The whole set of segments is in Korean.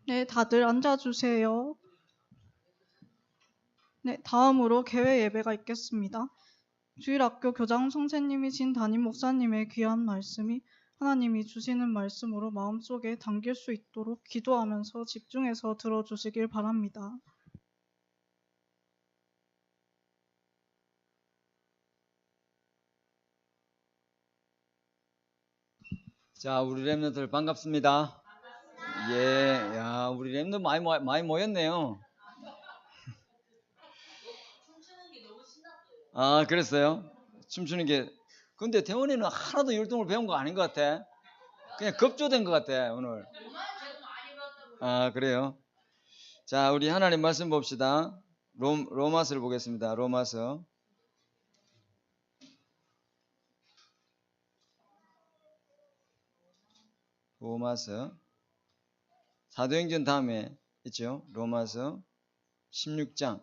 네, 다들 앉아주세요. 네, 다음으로 개회 예배가 있겠습니다. 주일학교 교장 선생님이신 담임 목사님의 귀한 말씀이 하나님이 주시는 말씀으로 마음속에 담길 수 있도록 기도하면서 집중해서 들어주시길 바랍니다. 자, 우리 랩런들 반갑습니다. 예, 야, 우리 랩런들 많이 모였네요. 아, 그랬어요? 춤추는 게. 근데 대원이는 하나도 율동을 배운 거 아닌 것 같아. 그냥 급조된 것 같아, 오늘. 아, 그래요? 자, 우리 하나님 말씀 봅시다. 로마서를 보겠습니다. 로마서. 사도행전 다음에 있죠. 로마서 16장.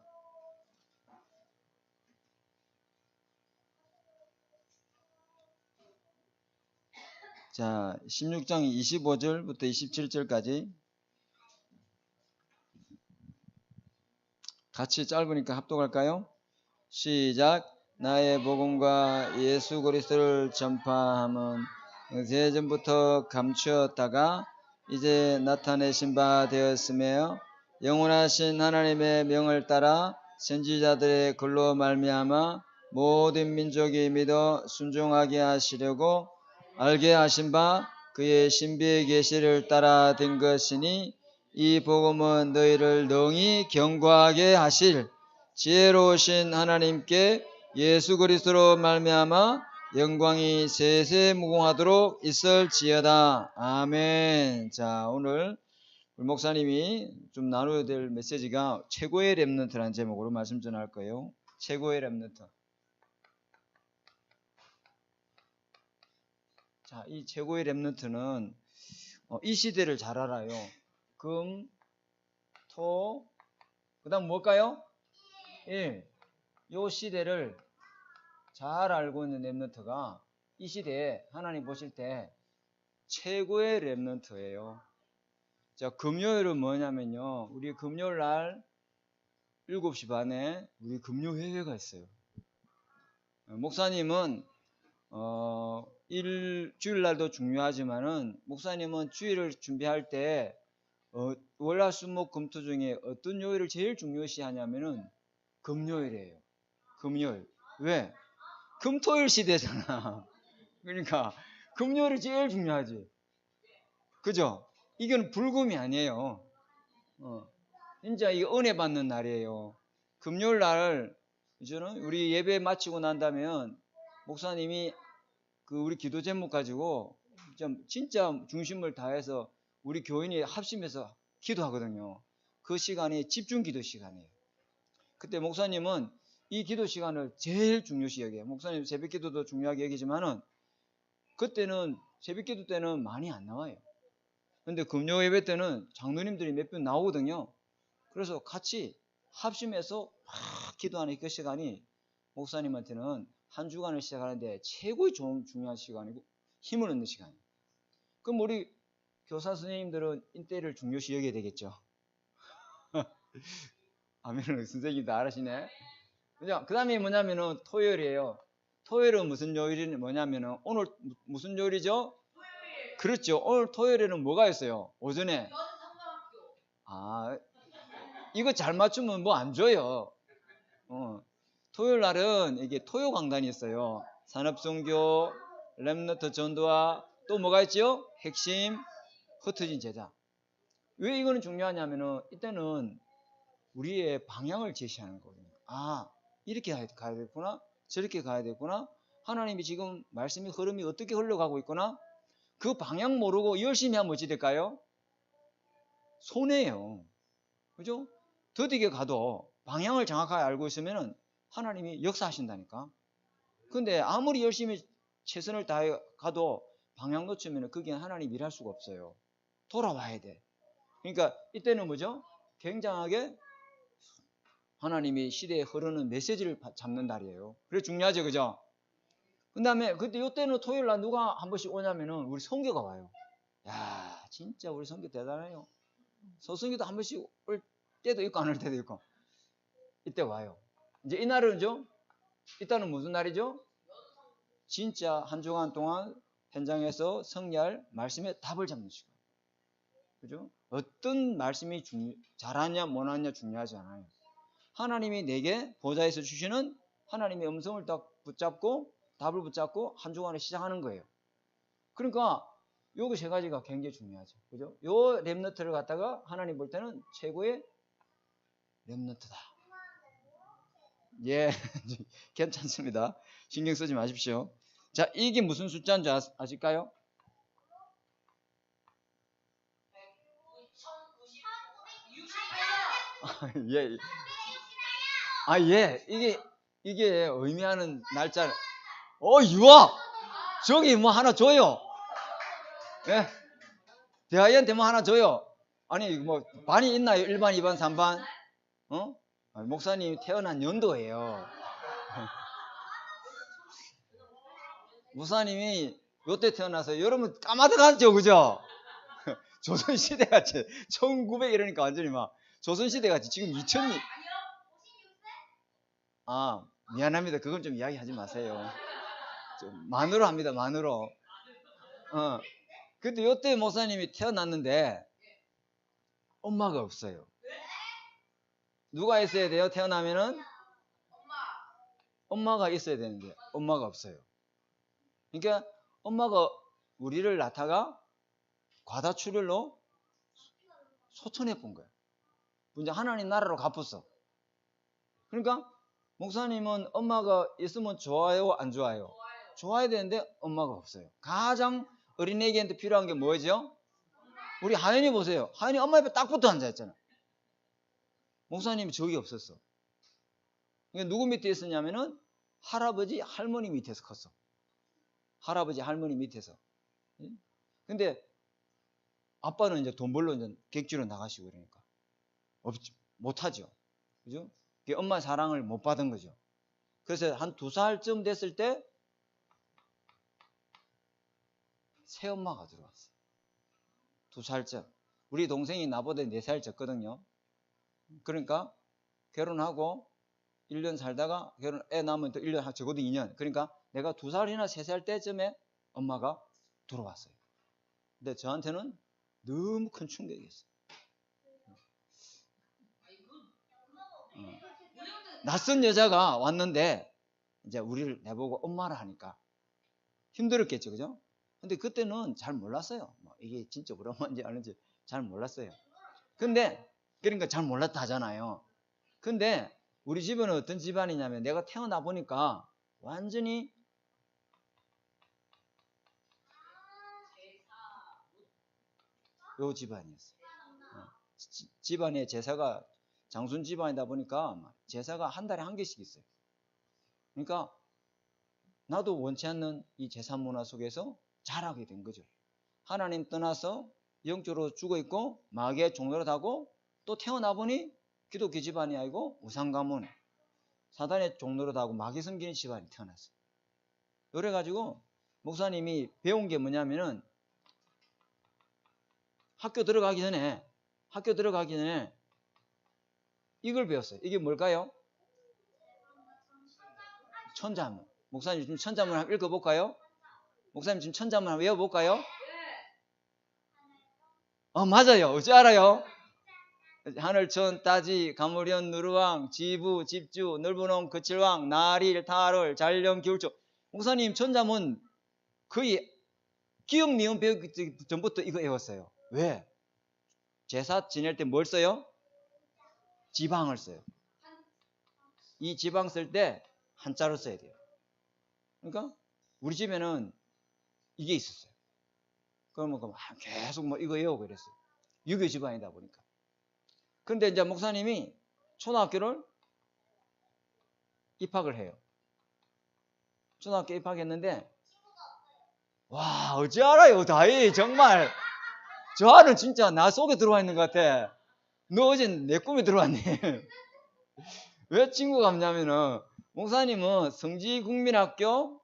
자, 16장 25절부터 27절까지 같이 짧으니까 합독할까요? 시작. 나의 복음과 예수 그리스도를 전파함은 세전부터 감추었다가 이제 나타내신 바 되었으며 영원하신 하나님의 명을 따라 선지자들의 글로 말미암아 모든 민족이 믿어 순종하게 하시려고 알게 하신 바 그의 신비의 계시를 따라 된 것이니 이 복음은 너희를 능히 경고하게 하실 지혜로우신 하나님께 예수 그리스도로 말미암아 영광이 세세 무궁하도록 있을지어다. 아멘. 자, 오늘 우리 목사님이 좀 나눠야 될 메시지가 최고의 렘넌트라는 제목으로 말씀 전할 거예요. 최고의 렘넌트. 자, 이 최고의 렘넌트는 이 시대를 잘 알아요. 금, 토, 그 다음 뭘까요? 요 시대를 잘 알고 있는 렘넌트가 이 시대에 하나님 보실 때 최고의 렘넌트예요. 자, 금요일은 뭐냐면요. 우리 금요일 날 7시 반에 우리 금요회회가 있어요. 목사님은 주일날도 중요하지만은 목사님은 주일을 준비할 때 월, 수, 목, 금, 토 중에 어떤 요일을 제일 중요시 하냐면은 금요일이에요. 금요일. 왜? 금토일 시대잖아. 그러니까 금요일이 제일 중요하지. 그죠? 이건 불금이 아니에요. 진짜 이 은혜 받는 날이에요. 금요일 날 저는 우리 예배 마치고 난 다음에 목사님이 우리 기도 제목 가지고 좀 진짜 중심을 다해서 우리 교인이 합심해서 기도하거든요. 그 시간이 집중 기도 시간이에요. 그때 목사님은 이 기도 시간을 제일 중요시 여겨요. 목사님 새벽 기도도 중요하게 여기지만은 그때는 새벽 기도 때는 많이 안 나와요. 근데 금요 예배 때는 장로님들이 몇 분 나오거든요. 그래서 같이 합심해서 막 기도하는 그 시간이 목사님한테는 한 주간을 시작하는데 최고의 중요한 시간이고 힘을 얻는 시간이에요. 그럼 우리 교사 선생님들은 이때를 중요시 여겨야 되겠죠. 아멘. 선생님도 알으시네. 그죠? 그 다음에 뭐냐면은 토요일이에요. 토요일은 무슨 요일이 뭐냐면은 오늘 무슨 요일이죠? 토요일. 그렇죠. 오늘 토요일에는 뭐가 있어요? 오전에. 아, 이거 잘 맞추면 뭐 안 줘요. 토요일 날은 이게 토요 강단이 있어요. 산업선교, 렘너트 전도와 또 뭐가 있죠? 핵심, 흩어진 제자. 왜 이거는 중요하냐면은 이때는 우리의 방향을 제시하는 거거든요. 아, 이렇게 가야 되겠구나. 저렇게 가야 되겠구나. 하나님이 지금 말씀의 흐름이 어떻게 흘러가고 있구나. 그 방향 모르고 열심히 하면 어찌 될까요? 손해예요. 그죠? 더디게 가도 방향을 정확하게 알고 있으면 하나님이 역사하신다니까. 근데 아무리 열심히 최선을 다해 가도 방향 놓치면 그게 하나님 일할 수가 없어요. 돌아와야 돼. 그러니까 이때는 뭐죠? 굉장하게 하나님이 시대에 흐르는 메시지를 잡는 날이에요. 그래 중요하죠, 그죠? 그 다음에 그때 이때는 토요일 날 누가 한 번씩 오냐면은 우리 성교가 와요. 야, 진짜 우리 성교 대단해요. 소승기도 한 번씩 올 때도 있고 안 올 때도 있고 이때 와요. 이제 이날은죠. 이때는 무슨 날이죠? 진짜 한 주간 동안 현장에서 성리할 말씀에 답을 잡는 시간. 그죠? 어떤 말씀이 잘하냐 못하냐 중요하지 않아요. 하나님이 내게 보좌에서 주시는 하나님의 음성을 딱 붙잡고 답을 붙잡고 한 주간을 시작하는 거예요. 그러니까 요거 세 가지가 굉장히 중요하죠. 그죠? 요 렘너트를 갖다가 하나님 볼 때는 최고의 렘너트다. 예, 괜찮습니다. 신경 쓰지 마십시오. 자, 이게 무슨 숫자인 줄 아실까요? 예. 예. 이게 의미하는 날짜. 유아! 저기 뭐 하나 줘요. 예. 대하이한테 뭐 하나 줘요. 아니, 뭐, 반이 있나요? 1반, 2반, 3반? 목사님 태어난 연도예요. 목사님이 요때 태어나서 여러분 까마득하죠, 그죠? 조선시대 같이 1900 이러니까 완전히 막 조선시대 같이 지금 2000년. 미안합니다. 그건 좀 이야기하지 마세요. 좀 만으로 합니다. 만으로. 근데 요때 목사님이 태어났는데 엄마가 없어요. 누가 있어야 돼요? 태어나면은 엄마가 있어야 되는데 엄마가 없어요. 그러니까 엄마가 우리를 낳다가 과다출혈로 소천해 본 거예요. 이제 하나님 나라로 갚았어. 그러니까 목사님은 엄마가 있으면 좋아요, 안 좋아요? 좋아야 되는데 엄마가 없어요. 가장 어린애기한테 필요한 게 뭐죠? 우리 하연이 보세요. 하연이 엄마 옆에 딱 붙어 앉아있잖아. 목사님이 적이 없었어. 그러니까 누구 밑에 있었냐면은 할아버지, 할머니 밑에서 컸어. 할아버지, 할머니 밑에서. 근데 아빠는 이제 돈 벌러 이제 객지로 나가시고 그러니까 못하죠. 그죠? 엄마 사랑을 못 받은 거죠. 그래서 한 2살쯤 됐을 때 새엄마가 들어왔어요. 2살쯤. 우리 동생이 나보다 4살 적거든요. 그러니까 결혼하고 1년 살다가 애 낳으면 또 1년, 적어도 2년. 그러니까 내가 2살이나 3살 때쯤에 엄마가 들어왔어요. 근데 저한테는 너무 큰 충격이었어요. 낯선 여자가 왔는데 이제 우리를 내보고 엄마라 하니까 힘들었겠죠, 그죠? 근데 그때는 잘 몰랐어요. 이게 진짜 우리 엄마인지 아닌지 잘 몰랐어요. 근데 그러니까 잘 몰랐다 하잖아요. 근데 우리 집은 어떤 집안이냐면 내가 태어나 보니까 완전히 요 집안이었어요. 집안에 제사가 장순 집안이다 보니까 제사가 한 달에 한 개씩 있어요. 그러니까 나도 원치 않는 이 제사 문화 속에서 자라게 된 거죠. 하나님 떠나서 영적으로 죽어있고 마귀의 종노릇하고 또 태어나 보니 기독교 집안이 아니고 우상가문, 사단의 종노릇하고 마귀 섬기는 집안이 태어났어요. 그래가지고 목사님이 배운 게 뭐냐면은 학교 들어가기 전에 이걸 배웠어요. 이게 뭘까요? 천자문. 목사님 지금 천자문 한번 읽어볼까요? 목사님 지금 천자문 한번 외워볼까요? 맞아요. 어찌 알아요? 하늘, 천, 따지, 가무련, 누르왕, 지부, 집주, 넓은 홍, 거칠왕, 나릴, 타럴, 잘령, 기울초. 목사님 천자문 거의 기억, 니은 배우기 전부터 이거 외웠어요. 왜? 제사 지낼 때 뭘 써요? 지방을 써요. 이 지방 쓸 때 한자로 써야 돼요. 그러니까 우리 집에는 이게 있었어요. 그러면 계속 이거 외우고 이랬어요. 유교 집안이다 보니까. 그런데 이제 목사님이 초등학교를 입학을 해요. 초등학교 입학했는데 와, 어찌 알아요, 다이 정말. 저 아는 진짜 나 속에 들어와 있는 것 같아. 너 어제 내 꿈에 들어왔니? 왜 친구가 없냐면은 목사님은 성지국민학교,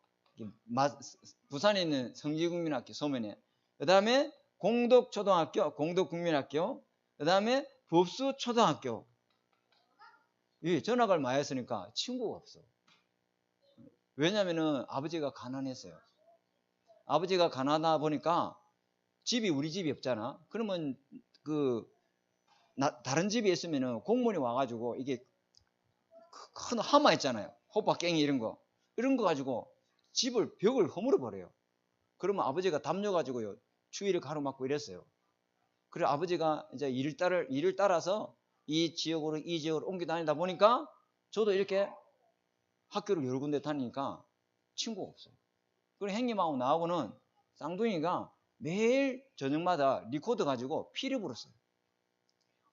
부산에 있는 성지국민학교 소면에, 그 다음에 공덕초등학교, 공덕국민학교, 그 다음에 법수 초등학교. 이 전학을 많이 했으니까 친구가 없어. 왜냐면은 아버지가 가난했어요. 아버지가 가난하다 보니까 집이 우리 집이 없잖아. 그러면 다른 집에 있으면은 공무원이 와가지고 이게 큰 하마 있잖아요. 호박갱이 이런 거 가지고 벽을 허물어 버려요. 그러면 아버지가 담요가지고요 추위를 가로막고 이랬어요. 그래 아버지가 이제 일을 따라서 이 지역으로 옮겨 다니다 보니까 저도 이렇게 학교를 여러 군데 다니니까 친구가 없어요. 그리고 형님하고 나하고는 쌍둥이가 매일 저녁마다 리코더 가지고 피를 불었어요.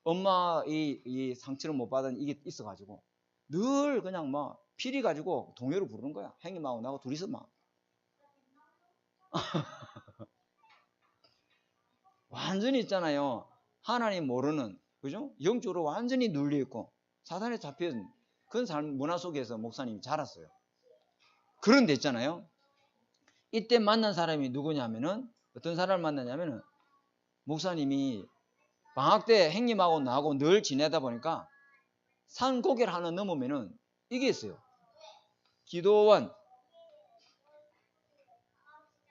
엄마 이 상처를 못 받은 이게 있어가지고 늘 그냥 막 피리 가지고 동요를 부르는 거야. 형님하고 나하고 둘이서 막 완전히 있잖아요. 하나님 모르는 그죠? 영적으로 완전히 눌려 있고 사단에 잡힌 그런 삶 문화 속에서 목사님이 자랐어요. 그런데 있잖아요. 이때 만난 사람이 누구냐면은 어떤 사람을 만나냐면은 목사님이 방학 때 형님하고 나하고 늘 지내다 보니까 산 고개를 하나 넘으면은 이게 있어요.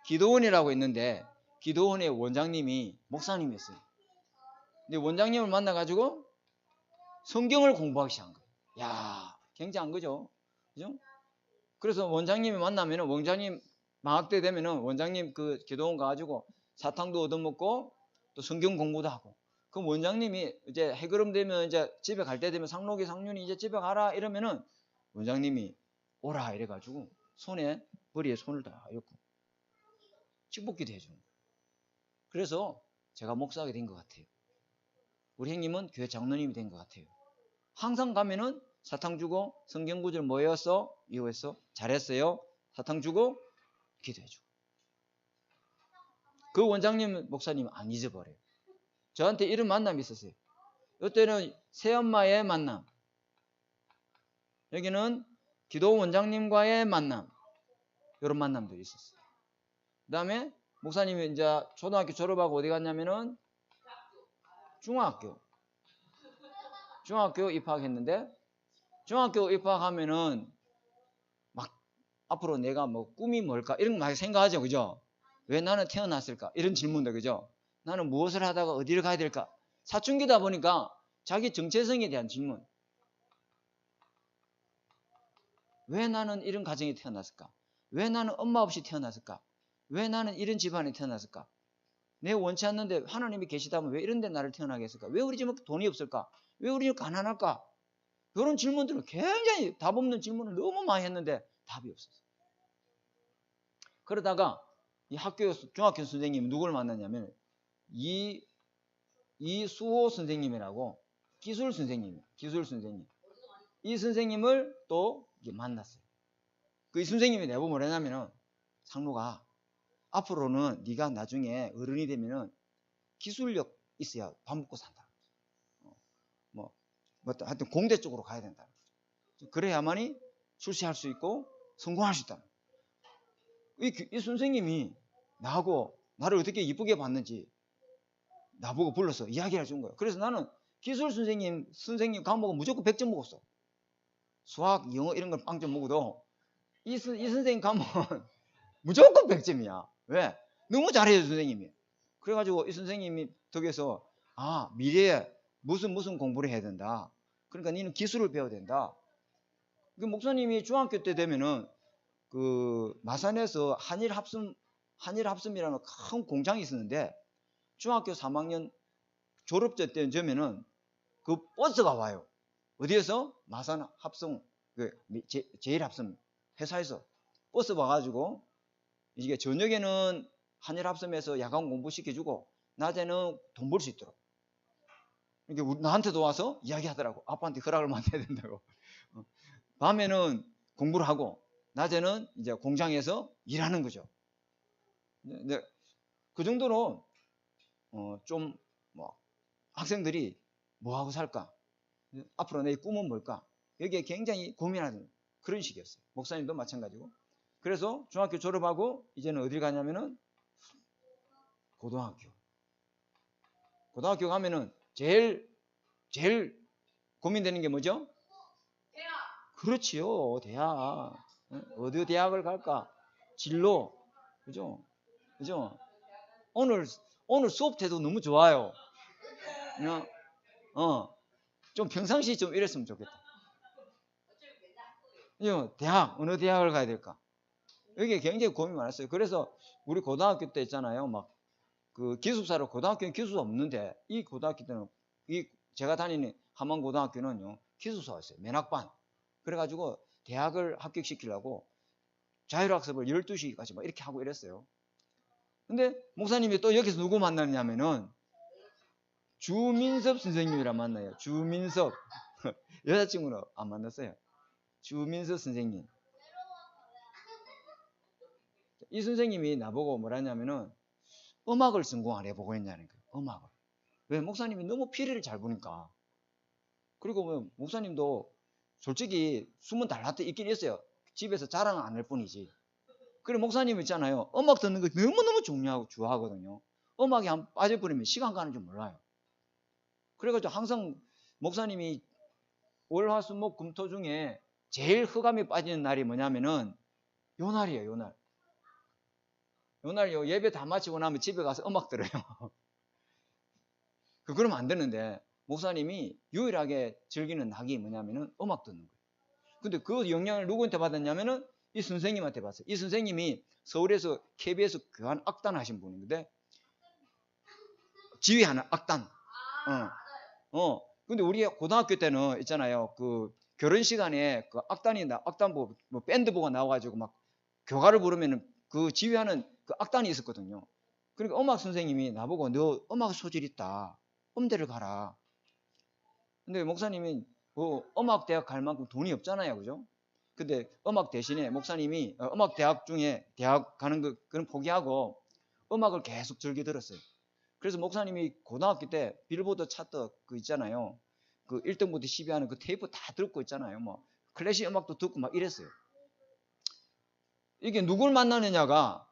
기도원이라고 있는데 기도원의 원장님이 목사님이었어요. 근데 원장님을 만나가지고 성경을 공부하기 시작한 거예요. 야, 굉장한 거죠. 그죠? 그래서 원장님이 만나면은 원장님 방학 때 되면은 원장님 그 기도원 가가지고 사탕도 얻어먹고 또 성경 공부도 하고. 그럼 원장님이 이제 해그름 되면 이제 집에 갈 때 되면 상록이 상륜이 이제 집에 가라 이러면은 원장님이 오라 이래가지고 머리에 손을 다 얹고 축복기도 해주는 거예요. 그래서 제가 목사하게 된 것 같아요. 우리 형님은 교회 장로님이 된 것 같아요. 항상 가면은 사탕 주고 성경 구절 뭐였어? 이거였어? 잘했어요? 사탕 주고 기도해주고. 그 원장님 목사님 안 잊어버려요. 저한테 이런 만남이 있었어요. 이때는 새엄마의 만남, 여기는 기도 원장님과의 만남, 이런 만남들이 있었어요. 그 다음에 목사님이 이제 초등학교 졸업하고 어디 갔냐면은 중학교 입학했는데, 중학교 입학하면은 막 앞으로 내가 뭐 꿈이 뭘까 이런 거 많이 생각하죠. 그죠? 왜 나는 태어났을까 이런 질문도. 그죠? 나는 무엇을 하다가 어디를 가야 될까? 사춘기다 보니까 자기 정체성에 대한 질문. 왜 나는 이런 가정에 태어났을까? 왜 나는 엄마 없이 태어났을까? 왜 나는 이런 집안에 태어났을까? 내가 원치 않는데 하나님이 계시다면 왜 이런 데 나를 태어나게 했을까? 왜 우리 집은 돈이 없을까? 왜 우리 집 가난할까? 그런 질문들을 굉장히 답 없는 질문을 너무 많이 했는데 답이 없었어요. 그러다가 이 중학교 선생님이 누구를 만났냐면 이수호 선생님이라고 기술 선생님. 이 선생님을 또 만났어요. 그 선생님이 내보고 뭐랬냐면은 상로가 앞으로는 네가 나중에 어른이 되면은 기술력 있어야 밥 먹고 산다. 하여튼 공대 쪽으로 가야 된다. 그래야만이 출세할 수 있고 성공할 수 있다. 이 선생님이 나를 어떻게 이쁘게 봤는지 나보고 불러서 이야기를 해준 거예요. 그래서 나는 기술 선생님 과목은 무조건 100점 먹었어. 수학, 영어 이런 걸 빵점 먹어도 이 선생님 과목은 무조건 100점이야. 왜? 너무 잘해요, 선생님이. 그래가지고 이 선생님이 덕에서 미래에 무슨 공부를 해야 된다. 그러니까 너는 기술을 배워야 된다. 그 목사님이 중학교 때 되면은 그 마산에서 한일합섬이라는 큰 공장이 있었는데 중학교 3학년 졸업제 때 되면은 그 버스가 와요. 어디에서? 마산 합성 제일합섬 회사에서 버스 와가지고 이게 저녁에는 한일합섬에서 야간 공부 시켜주고 낮에는 돈 벌 수 있도록. 이게 나한테도 와서 이야기하더라고. 아빠한테 허락을 받아야 된다고. 밤에는 공부를 하고 낮에는 이제 공장에서 일하는 거죠. 근데 그 정도로 좀 학생들이 뭐 하고 살까? 앞으로 내 꿈은 뭘까? 여기에 굉장히 고민하는 그런 식이었어요. 목사님도 마찬가지고. 그래서 중학교 졸업하고 이제는 어딜 가냐면은 고등학교 가면은 제일 고민되는 게 뭐죠? 그렇지요. 대학. 어디 대학을 갈까? 진로. 그죠? 그죠? 오늘 수업 태도 너무 좋아요. 그냥, 좀 평상시 좀 이랬으면 좋겠다. 대학, 어느 대학을 가야 될까? 여기에 굉장히 고민이 많았어요. 그래서 우리 고등학교 때 있잖아요. 막, 그 기숙사로 고등학교는 기숙사 없는데, 이 고등학교 때는, 제가 다니는 함안고등학교는요, 기숙사가 있어요. 맨학반. 그래가지고 대학을 합격시키려고 자율학습을 12시까지 막 이렇게 하고 이랬어요. 근데 목사님이 또 여기서 누구 만나냐면은 주민섭 선생님이랑 만나요. 주민섭. 여자친구는 안 만났어요. 주민섭 선생님. 이 선생님이 나보고 뭐라냐면은 음악을 전공 해보고 했냐는 거예요. 음악을. 왜? 목사님이 너무 피리를 잘 부니까. 그리고 뭐 목사님도 솔직히 숨은 달라트 있긴 있어요. 집에서 자랑 안 할 뿐이지. 그리고 목사님 있잖아요. 음악 듣는 거 너무너무 좋아하거든요. 음악에 한 빠져버리면 시간 가는 줄 몰라요. 그래가지고 항상 목사님이 월, 화, 수, 목, 금, 토 중에 제일 흑암이 빠지는 날이 뭐냐면은 요 날이에요. 요 날. 요 날요. 예배 다 마치고 나면 집에 가서 음악 들어요. 그러면 안 되는데 목사님이 유일하게 즐기는 낙이 뭐냐면은 음악 듣는 거예요. 근데 그 영향을 누구한테 받았냐면은 이 선생님한테 받았어요. 이 선생님이 서울에서 KBS 교환 악단 하신 분인데 지휘하는 악단. 근데 우리 고등학교 때는 있잖아요. 그 결혼 시간에 그 악단부 뭐 밴드부가 나와가지고 막 교가를 부르면은 그 지휘하는 그 악단이 있었거든요. 그러니까 음악 선생님이 나보고 너 음악 소질 있다. 음대를 가라. 근데 목사님이 뭐 음악 대학 갈 만큼 돈이 없잖아요. 그죠? 근데 음악 대신에 목사님이 음악 대학 중에 대학 가는 거 그런 포기하고 음악을 계속 즐겨 들었어요. 그래서 목사님이 고등학교 때 빌보드 차트 그 있잖아요. 그 1등부터 10위 하는 그 테이프 다 듣고 있잖아요. 뭐 클래식 음악도 듣고 막 이랬어요. 이게 누굴 만나느냐가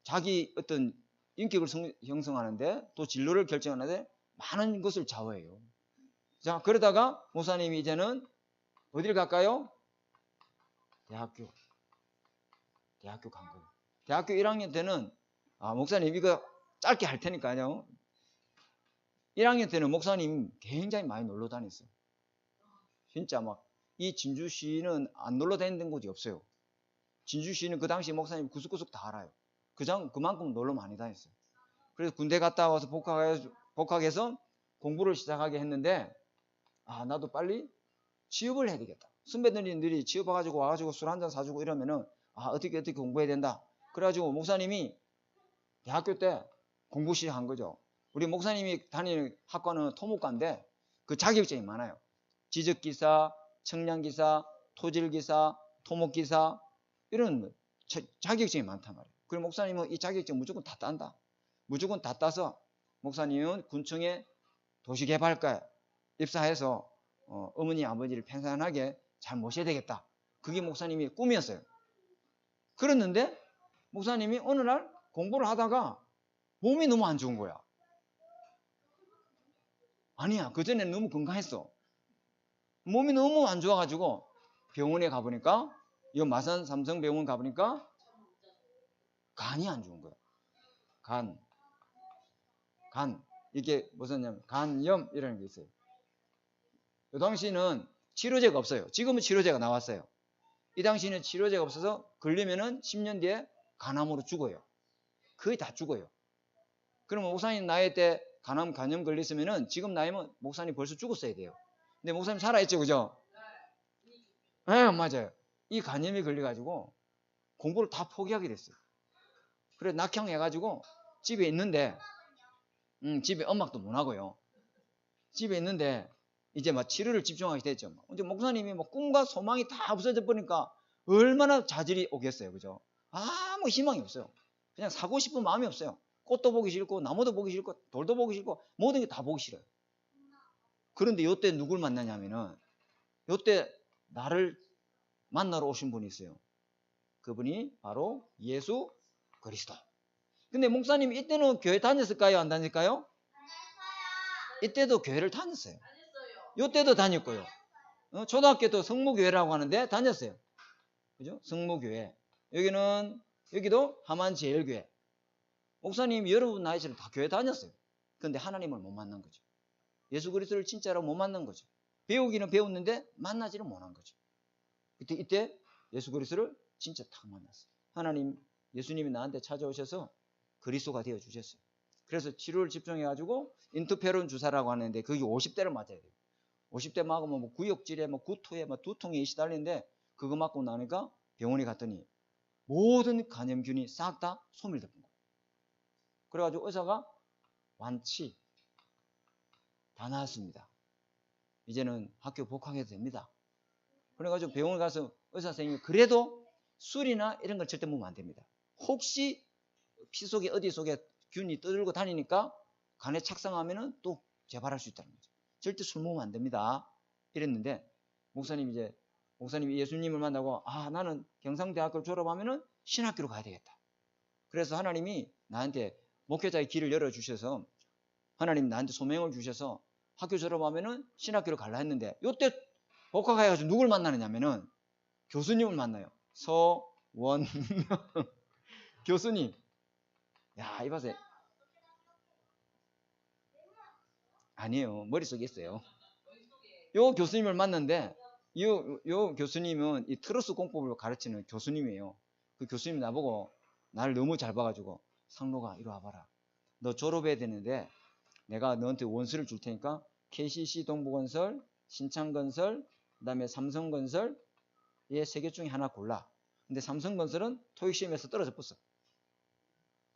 자기 어떤 인격을 형성하는데 또 진로를 결정하는데 많은 것을 좌우해요. 자, 그러다가 목사님이 이제는 어디를 갈까요? 대학교 간 거예요. 대학교 1학년 때는 목사님 이거 짧게 할 테니까요. 1학년 때는 목사님 굉장히 많이 놀러 다녔어요. 진짜 막 이 진주시는 안 놀러 다니는 곳이 없어요. 진주시는 그 당시 목사님 구석구석 다 알아요. 그만큼 놀러 많이 다녔어요. 그래서 군대 갔다 와서 복학해서 공부를 시작하게 했는데 나도 빨리 취업을 해야 되겠다. 선배들이 취업 와가지고 술 한잔 사주고 이러면은 어떻게 공부해야 된다. 그래가지고 목사님이 대학교 때 공부 시작한 거죠. 우리 목사님이 다니는 학과는 토목과인데 그 자격증이 많아요. 지적기사, 청량기사, 토질기사, 토목기사 이런 자격증이 많단 말이에요. 그리고 목사님은 이 자격증 무조건 다 딴다. 무조건 다 따서 목사님은 군청의 도시개발과에 입사해서 어머니 아버지를 편안하게 잘 모셔야 되겠다. 그게 목사님의 꿈이었어요. 그랬는데 목사님이 어느 날 공부를 하다가 몸이 너무 안 좋은 거야. 아니야, 그전에는 너무 건강했어. 몸이 너무 안 좋아가지고 병원에 가보니까 이 마산 삼성병원 가보니까 간이 안 좋은 거야. 간. 이게 무슨 간염 이라는 게 있어요. 이 당시는 치료제가 없어요. 지금은 치료제가 나왔어요. 이 당시는 치료제가 없어서 걸리면은 10년 뒤에 간암으로 죽어요. 거의 다 죽어요. 그러면 목사님 나이 때 간염 걸렸으면은 지금 나이면 목사님 벌써 죽었어야 돼요. 근데 목사님 살아있죠, 그죠? 네, 맞아요. 이 간염이 걸려가지고 공부를 다 포기하게 됐어요. 그래 낙향해가지고 집에 있는데 집에 음악도 못 하고요. 집에 있는데 이제 막 치료를 집중하게 됐죠. 이제 목사님이 뭐 꿈과 소망이 다 없어져 버리니까 얼마나 좌절이 오겠어요, 그죠? 아무 희망이 없어요. 그냥 사고 싶은 마음이 없어요. 꽃도 보기 싫고 나무도 보기 싫고 돌도 보기 싫고 모든 게 다 보기 싫어요. 그런데 요때 누굴 만나냐면은 요때 나를 만나러 오신 분이 있어요. 그분이 바로 예수 그리스도. 근데 목사님이 이때는 교회 다녔을까요? 안 다녔을까요? 이때도 교회를 다녔어요. 이때도 다녔고요. 초등학교도 성모교회라고 하는데 다녔어요. 그죠? 성모교회. 여기도 하만제일교회. 목사님 여러분 나이처럼 다 교회 다녔어요. 그런데 하나님을 못 만난 거죠. 예수 그리스도를 진짜로 못 만난 거죠. 배우기는 배웠는데 만나지는 못한 거죠. 이때 예수 그리스도를 진짜 딱 만났어요. 하나님, 예수님이 나한테 찾아오셔서 그리스도가 되어 주셨어요. 그래서 치료를 집중해가지고 인터페론 주사라고 하는데 그게 50대를 맞아야 돼요. 50대 맞으면 뭐 구역질에 뭐 구토에 뭐 두통에 시달리는데 그거 맞고 나니까 병원에 갔더니 모든 감염균이 싹 다 소멸된 거예요. 그래가지고 의사가 완치 다 나았습니다. 이제는 학교 복학해도 됩니다. 그래가지고 병원 가서 의사 선생님이 그래도 술이나 이런 걸 절대 먹으면 안 됩니다. 혹시 피 속에 어디 속에 균이 떠들고 다니니까 간에 착상하면은 또 재발할 수 있다는 거죠. 절대 술 먹으면 안 됩니다. 이랬는데 목사님이 예수님을 만나고 나는 경상대학교를 졸업하면은 신학교로 가야 되겠다. 그래서 하나님이 나한테 목회자의 길을 열어주셔서 하나님 나한테 소명을 주셔서 학교 졸업하면은 신학교를 갈라 했는데 요때 복학해가지고 누굴 만나느냐면은 교수님을 만나요. 서원 교수님. 야, 이봐세요. 아니에요. 머릿속에 있어요. 요 교수님을 만났는데 요 교수님은 이 트러스 공법을 가르치는 교수님이에요. 그 교수님이 나보고 나를 너무 잘 봐가지고 상로가 이리 와봐라. 너 졸업해야 되는데 내가 너한테 원서를 줄 테니까 KCC 동부건설, 신창건설, 그 다음에 삼성건설 이 세 개 중에 하나 골라. 근데 삼성건설은 토익시험에서 떨어져 뻗어.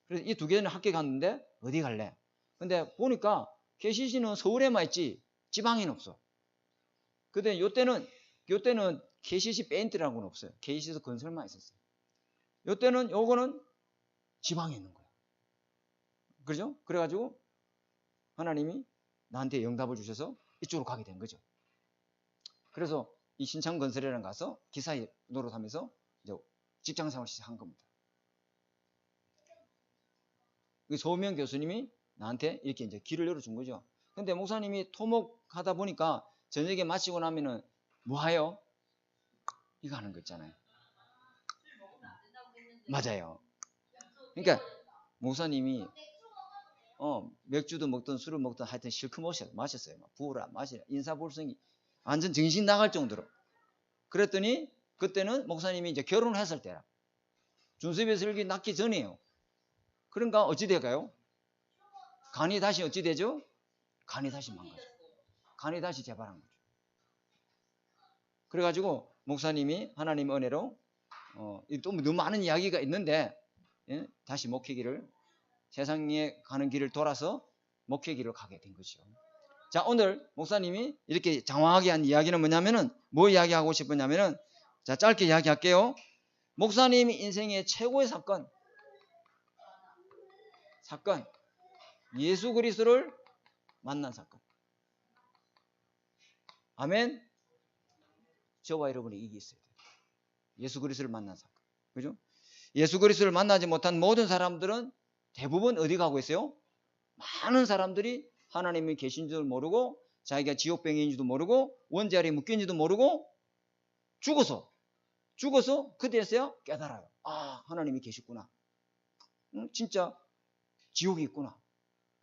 그래서 이 두 개는 합격 갔는데 어디 갈래? 근데 보니까 KCC는 서울에만 있지 지방에는 없어. 근데 요때는 KCC 페인트라고는 없어요. KCC 건설만 있었어요. 요때는 요거는 지방에 있는 거야. 그죠? 그래가지고 하나님이 나한테 응답을 주셔서 이쪽으로 가게 된 거죠. 그래서 이 신창건설이라는 가서 기사 노릇하면서 이제 직장생활 시작한 겁니다. 소명 교수님이 나한테 이렇게 이제 길을 열어준 거죠. 근데 목사님이 토목하다 보니까 저녁에 마치고 나면은 뭐 해요? 이거 하는 거 있잖아요. 맞아요. 그러니까 목사님이 맥주도 먹든 술을 먹든 하여튼 실컷 마셨어요. 부으라 마시라 인사불성이 완전 정신 나갈 정도로. 그랬더니 그때는 목사님이 이제 결혼을 했을 때라. 준수배 설교 낳기 전이에요. 그러니까 어찌 될까요? 간이 다시 어찌 되죠? 간이 다시 망가져. 간이 다시 재발한 거죠. 그래가지고 목사님이 하나님 은혜로 또 너무 많은 이야기가 있는데 다시 목회기를 세상에 가는 길을 돌아서 목회기를 가게 된 거죠. 자, 오늘 목사님이 이렇게 장황하게 한 이야기는 뭐냐면은 뭐 이야기하고 싶었냐면은 자, 짧게 이야기할게요. 목사님 인생의 최고의 사건 예수 그리스도를 만난 사건. 아멘. 저와 여러분이 이게 있어야 돼요. 예수 그리스도를 만난 사건. 그죠? 예수 그리스도를 만나지 못한 모든 사람들은 대부분 어디 가고 있어요? 많은 사람들이 하나님이 계신 줄 모르고 자기가 지옥병인지도 모르고 원죄 아래 묶인지도 모르고 죽어서 그때서야 깨달아요. 하나님이 계시구나. 진짜 지옥이 있구나.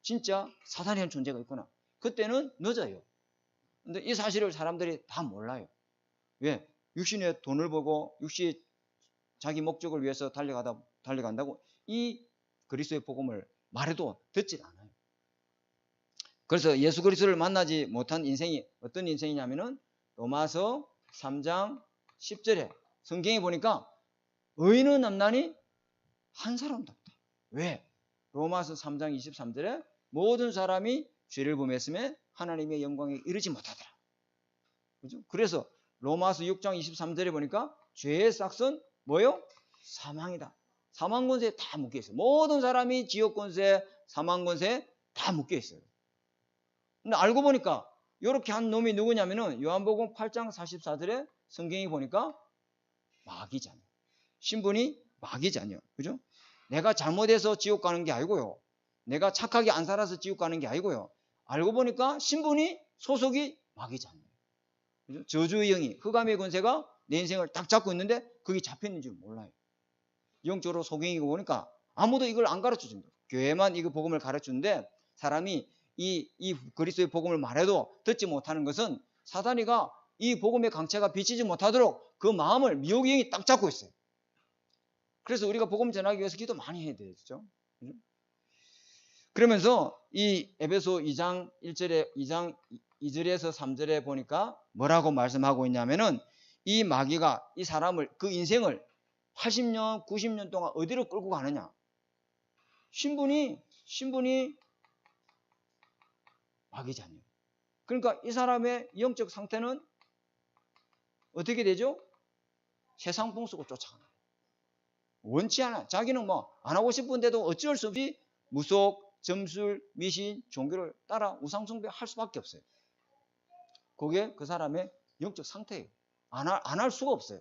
진짜 사단이라는 존재가 있구나. 그때는 늦어요. 근데 이 사실을 사람들이 다 몰라요. 왜? 육신의 돈을 보고 육신의 자기 목적을 위해서 달려간다고 이 그리스도의 복음을 말해도 듣질 않아요. 그래서 예수 그리스도를 만나지 못한 인생이 어떤 인생이냐면은 로마서 3장 10절에 성경에 보니까 의인은 없나니 한 사람도 없다. 왜? 로마서 3장 23절에 모든 사람이 죄를 범했음에 하나님의 영광에 이르지 못하더라. 그죠? 그래서 로마서 6장 23절에 보니까 죄의 싹은 뭐요? 사망이다. 사망 권세에 다 묶여 있어요. 모든 사람이 지옥 권세, 사망 권세에 다 묶여 있어요. 근데 알고 보니까 이렇게 한 놈이 누구냐면은 요한복음 8장 44절에 성경이 보니까 마귀잖아요. 신분이 마귀잖아요. 그죠? 내가 잘못해서 지옥 가는 게 아니고요. 내가 착하게 안 살아서 지옥 가는 게 아니고요. 알고 보니까 신분이 소속이 마귀 자녀예요. 그죠? 저주의 영이, 흑암의 권세가 내 인생을 딱 잡고 있는데 그게 잡혀있는 줄 몰라요. 영적으로 속행이고 보니까 아무도 이걸 안 가르쳐 줍니다. 교회만 이거 복음을 가르치는데 사람이 이 그리스도의 복음을 말해도 듣지 못하는 것은 사단이가 이 복음의 강체가 비치지 못하도록 그 마음을 미혹의 영이 딱 잡고 있어요. 그래서 우리가 복음 전하기 위해서 기도 많이 해야 되죠. 그러면서 이 에베소 2장 2절에서 3절에 보니까 뭐라고 말씀하고 있냐면은 이 마귀가 이 사람을, 그 인생을 80년, 90년 동안 어디로 끌고 가느냐. 신분이 마귀자녀. 그러니까 이 사람의 영적 상태는 어떻게 되죠? 세상 풍속을 쫓아가는 거예요. 원치 않아. 자기는 뭐 안 하고 싶은데도 어쩔 수 없이 무속, 점술, 미신, 종교를 따라 우상숭배할 수밖에 없어요. 그게 그 사람의 영적 상태예요. 안 할 수가 없어요.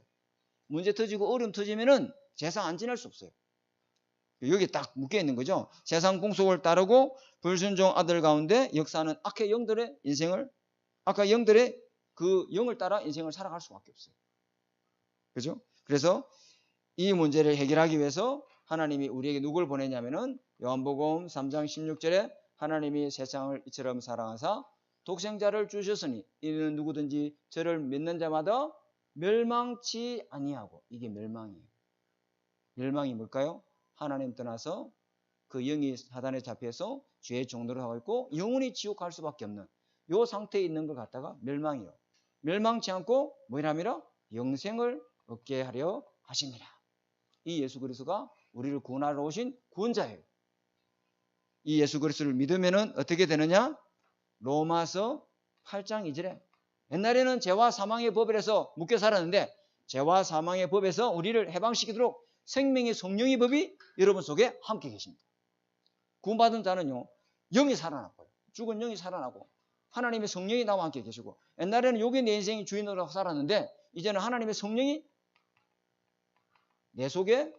문제 터지고 어려움 터지면은 제사 안 지낼 수 없어요. 여기 딱 묶여 있는 거죠. 세상 풍속을 따르고 불순종 아들 가운데 역사하는 악의 영들의 인생을, 악의 영들의 그 영을 따라 인생을 살아갈 수밖에 없어요. 그죠? 그래서 이 문제를 해결하기 위해서 하나님이 우리에게 누굴 보내냐면은 요한복음 3장 16절에 하나님이 세상을 이처럼 사랑하사 독생자를 주셨으니 이는 누구든지 저를 믿는 자마다 멸망치 아니하고. 이게 멸망이에요. 멸망이 뭘까요? 하나님 떠나서 그 영이 사단에 잡혀서 죄의 종로를 하고 있고 영원히 지옥 갈 수밖에 없는 요 상태에 있는 걸 갖다가 멸망이요. 멸망치 않고 뭐라미라? 영생을 얻게 하려 하십니다. 이 예수 그리스도가 우리를 구원하러 오신 구원자예요. 이 예수 그리스도를 믿으면은 어떻게 되느냐? 로마서 8장 2절에 옛날에는 죄와 사망의 법에서 묶여 살았는데 죄와 사망의 법에서 우리를 해방시키도록 생명의 성령의 법이 여러분 속에 함께 계십니다. 구원받은 자는요, 영이 살아났고요. 죽은 영이 살아나고 하나님의 성령이 나와 함께 계시고, 옛날에는 요게 내 인생의 주인으로 살았는데 이제는 하나님의 성령이 내 속에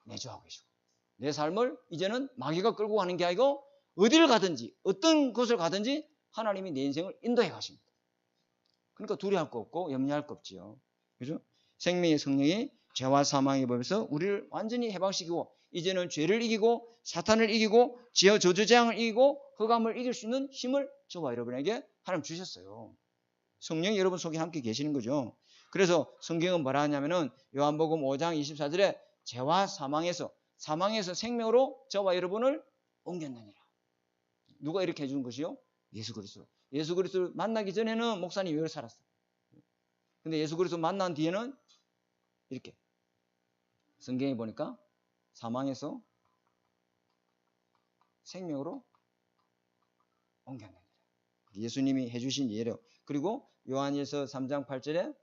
내주하고 계시고, 내 삶을 이제는 마귀가 끌고 가는 게 아니고 어디를 가든지 어떤 곳을 가든지 하나님이 내 인생을 인도해 가십니다. 그러니까 두려워할 거 없고 염려할 거 없지요. 그죠? 생명의 성령이 죄와 사망의 법에서 우리를 완전히 해방시키고 이제는 죄를 이기고 사탄을 이기고 지어 저주재앙을 이기고 흑암을 이길 수 있는 힘을 저와 여러분에게 하나님 주셨어요. 성령이 여러분 속에 함께 계시는 거죠. 그래서 성경은 뭐라 하냐면은 요한복음 5장 24절에 죄와 사망에서 생명으로 저와 여러분을 옮겼느니라. 누가 이렇게 해준 것이요? 예수 그리스도. 예수 그리스도를 만나기 전에는 목사님이 왜 살았어요? 근데 예수 그리스도 만난 뒤에는 이렇게 성경에 보니까 사망에서 생명으로 옮겼느니라. 예수님이 해주신 예로. 그리고 요한일서 3장 8절에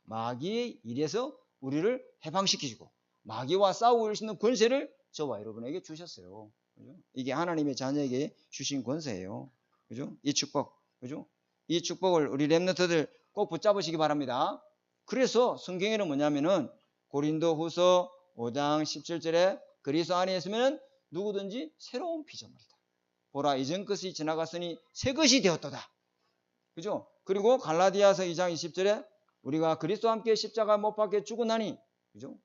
마귀의 일에서 우리를 해방시키시고 마귀와 싸울 수 있는 권세를 저와 여러분에게 주셨어요. 그죠? 이게 하나님의 자녀에게 주신 권세예요. 그죠? 이 축복. 그죠? 이 축복을 우리 렘넌트들 꼭 붙잡으시기 바랍니다. 그래서 성경에는 뭐냐면은 고린도후서 5장 17절에 그리스도 안에 있으면 누구든지 새로운 피조물이다. 보라 이전 것이 지나갔으니 새 것이 되었도다. 그죠? 그리고 갈라디아서 2장 20절에 우리가 그리스도와 함께 십자가 못 박혀 죽으나니, 그죠?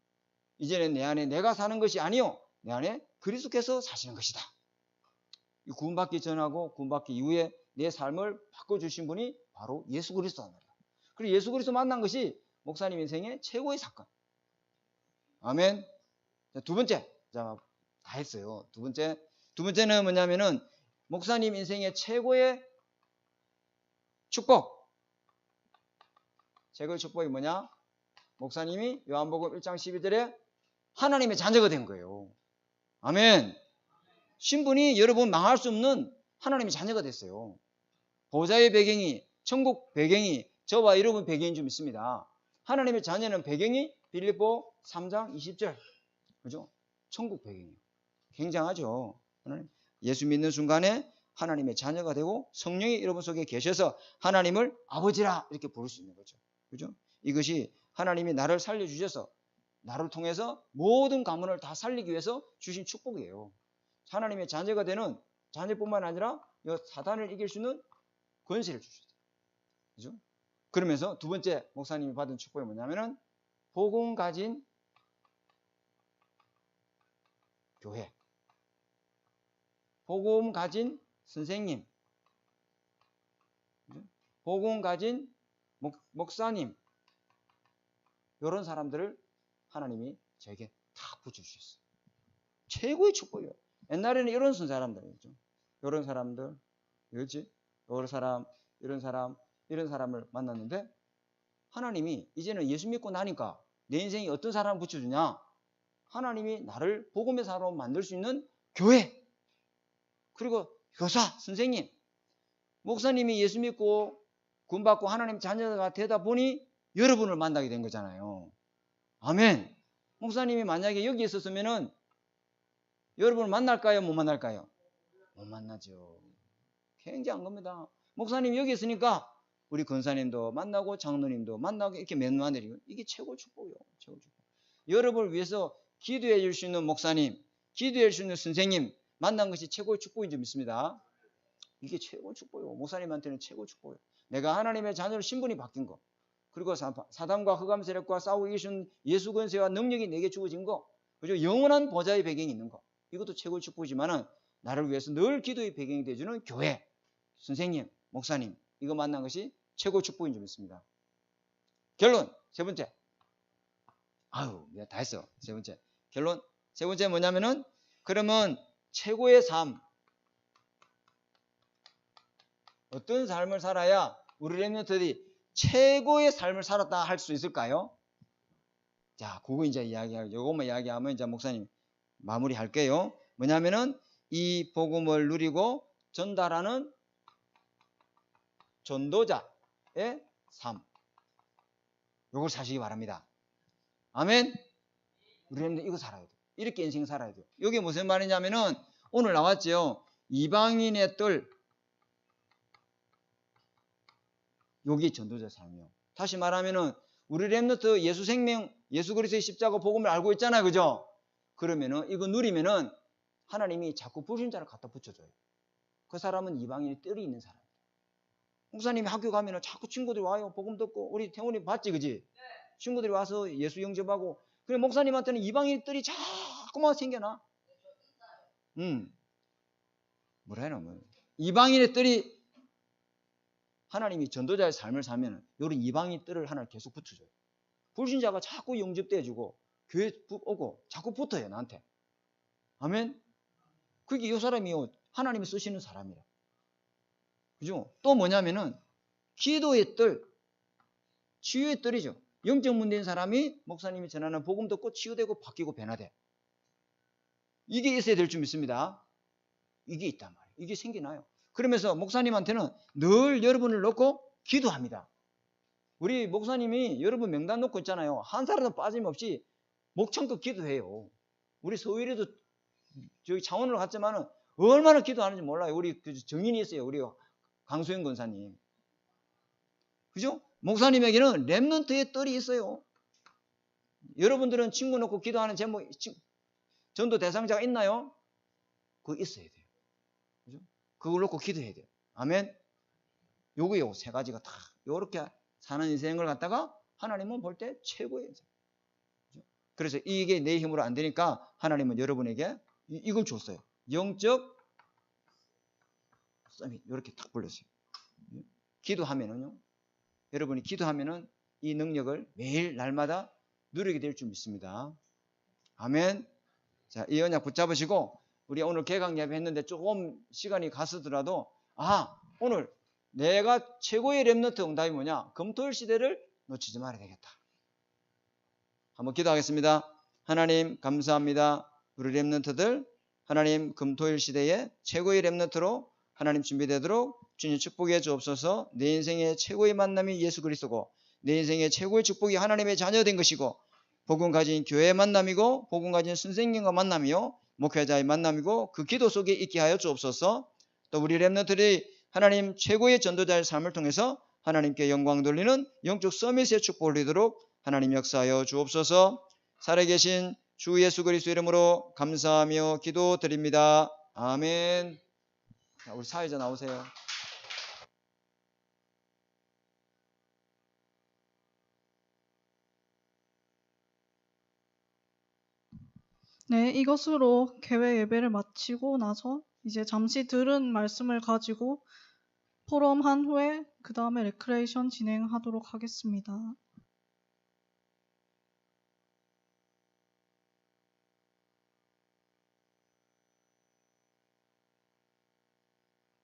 이제는 내 안에 내가 사는 것이 아니요 내 안에 그리스도께서 사시는 것이다. 이 구원받기 전하고 구원받기 이후에 내 삶을 바꿔주신 분이 바로 예수 그리스도란 말이야. 그리고 예수 그리스도 만난 것이 목사님 인생의 최고의 사건. 아멘. 자, 두 번째. 자, 다 했어요. 두 번째는 뭐냐면은 목사님 인생의 최고의 축복. 최고의 축복이 뭐냐? 목사님이 요한복음 1장 12절에 하나님의 자녀가 된 거예요. 아멘. 신분이 여러분 망할 수 없는 하나님의 자녀가 됐어요. 보좌의 배경이, 천국 배경이 저와 여러분 배경인 줄 믿습니다. 하나님의 자녀는 배경이 빌립보 3장 20절. 그죠? 천국 배경이에요. 굉장하죠. 예수 믿는 순간에 하나님의 자녀가 되고 성령이 여러분 속에 계셔서 하나님을 아버지라 이렇게 부를 수 있는 거죠. 그죠? 이것이 하나님이 나를 살려주셔서 나를 통해서 모든 가문을 다 살리기 위해서 주신 축복이에요. 하나님의 자녀가 되는 자녀뿐만 아니라 이 사단을 이길 수 있는 권세를 주셨어요. 그죠? 그러면서 두 번째 목사님이 받은 축복이 뭐냐면은 복음 가진 교회, 복음 가진 선생님, 복음 가진 목사님, 이런 사람들을 하나님이 저에게 다 붙여주셨어요. 최고의 축복이에요. 옛날에는 이런 사람들이었죠. 이런 사람들, 그렇지? 이런 사람, 이런 사람, 이런 사람을 만났는데 하나님이 이제는 예수 믿고 나니까 내 인생에 어떤 사람을 붙여주냐? 하나님이 나를 복음의 사람으로 만들 수 있는 교회, 그리고 교사, 선생님, 목사님이 예수 믿고 구원받고 하나님 자녀가 되다 보니 여러분을 만나게 된 거잖아요. 아멘. 목사님이 만약에 여기 있었으면은 여러분을 만날까요? 못 만날까요? 못 만나죠. 굉장한 겁니다. 목사님이 여기 있으니까 우리 권사님도 만나고 장로님도 만나고 이렇게 맨마늘이고 이게 최고 축복이에요. 최고 축복. 여러분을 위해서 기도해 줄 수 있는 목사님, 기도해 줄 수 있는 선생님 만난 것이 최고의 축복인 줄 믿습니다. 이게 최고 축복이에요. 목사님한테는 최고 축복이에요. 내가 하나님의 자녀로 신분이 바뀐 거, 그리고 사단과 흑암 세력과 싸우고 이기신 예수 권세와 능력이 내게 주어진 거, 그리고 영원한 보좌의 배경이 있는 거, 이것도 최고의 축복이지만은 나를 위해서 늘 기도의 배경이 되어주는 교회, 선생님, 목사님, 이거 만난 것이 최고의 축복인 줄 믿습니다. 결론 세 번째. 아유, 내가 다 했어. 세 번째. 결론 세 번째 뭐냐면은 그러면 최고의 삶, 어떤 삶을 살아야 우리 렘넌트들이 최고의 삶을 살았다 할 수 있을까요? 자, 그거 이제 이야기하고 요것만 이야기하면 이제 목사님 마무리할게요. 뭐냐면은 이 복음을 누리고 전달하는 전도자의 삶. 요걸 사시기 바랍니다. 아멘. 우리 렘넌트 이거 살아야 돼. 이렇게 인생 살아야 돼요. 이게 무슨 말이냐면은 오늘 나왔죠. 이방인의 뜰. 여기 전도자 삶이요. 다시 말하면은 우리 렘넌트 예수 생명, 예수 그리스도의 십자가 복음을 알고 있잖아요. 그죠? 그러면은 이거 누리면은 하나님이 자꾸 불신자를 갖다 붙여줘요. 그 사람은 이방인의 뜰이 있는 사람이에요. 목사님이 학교 가면은 자꾸 친구들이 와요. 복음 듣고 우리 태훈이 봤지, 그지? 친구들이 와서 예수 영접하고 그래 목사님한테는 이방인의 뜰이 자꾸만 생겨나. 뭐라 해야 하나? 이방인의 뜰이 하나님이 전도자의 삶을 살면 이런 이방인 뜰을 하나 계속 붙여줘요. 불신자가 자꾸 영접돼주고 교회 오고 자꾸 붙어요 나한테. 아멘. 그게 이 사람이요 하나님이 쓰시는 사람이라. 그죠? 또 뭐냐면은 기도의 뜰, 치유의 뜰이죠. 영적 문제인 사람이 목사님이 전하는 복음 듣고 치유되고 바뀌고 변화돼. 이게 있어야 될 줄 믿습니다. 이게 있단 말이에요. 이게 생기나요. 그러면서 목사님한테는 늘 여러분을 놓고 기도합니다. 우리 목사님이 여러분 명단 놓고 있잖아요. 한 사람도 빠짐없이 목청껏 기도해요. 우리 서울에도 저기 창원으로 갔지만은 얼마나 기도하는지 몰라요. 우리 정인이 있어요. 우리 강수영 권사님. 그죠? 목사님에게는 렘넌트의 뜰이 있어요. 여러분들은 친구 놓고 기도하는 제목, 전도 대상자가 있나요? 그거 있어야 돼요. 그죠? 그걸 놓고 기도해야 돼요. 아멘. 요거요. 세 가지가 다 요렇게 사는 인생을 갖다가 하나님은 볼 때 최고의 인생. 그죠? 그래서 이게 내 힘으로 안 되니까 하나님은 여러분에게 이걸 줬어요. 영적 서밋 이렇게 딱 불렀어요. 기도하면은요. 여러분이 기도하면은 이 능력을 매일 날마다 누리게 될 줄 믿습니다. 아멘. 자, 이 언약 붙잡으시고 우리 오늘 개강 예배 했는데 조금 시간이 갔으더라도 오늘 내가 최고의 렘넌트 응답이 뭐냐? 금토일 시대를 놓치지 말아야 되겠다. 한번 기도하겠습니다. 하나님 감사합니다. 우리 렘넌트들 하나님 금토일 시대에 최고의 렘넌트로 하나님 준비되도록 주님 축복해 주옵소서. 내 인생의 최고의 만남이 예수 그리스도고 내 인생의 최고의 축복이 하나님의 자녀된 것이고 복음 가진 교회의 만남이고 복음 가진 선생님과 만남이요 목회자의 만남이고 그 기도 속에 있게 하여 주옵소서. 또 우리 렘넌트들이 하나님 최고의 전도자의 삶을 통해서 하나님께 영광 돌리는 영적 서밋의 축복을 누리도록 하나님 역사하여 주옵소서. 살아계신 주 예수 그리스도 이름으로 감사하며 기도드립니다. 아멘. 자, 우리 사회자 나오세요. 네, 이것으로 개회 예배를 마치고 나서 이제 잠시 들은 말씀을 가지고 포럼한 후에 그 다음에 레크레이션 진행하도록 하겠습니다.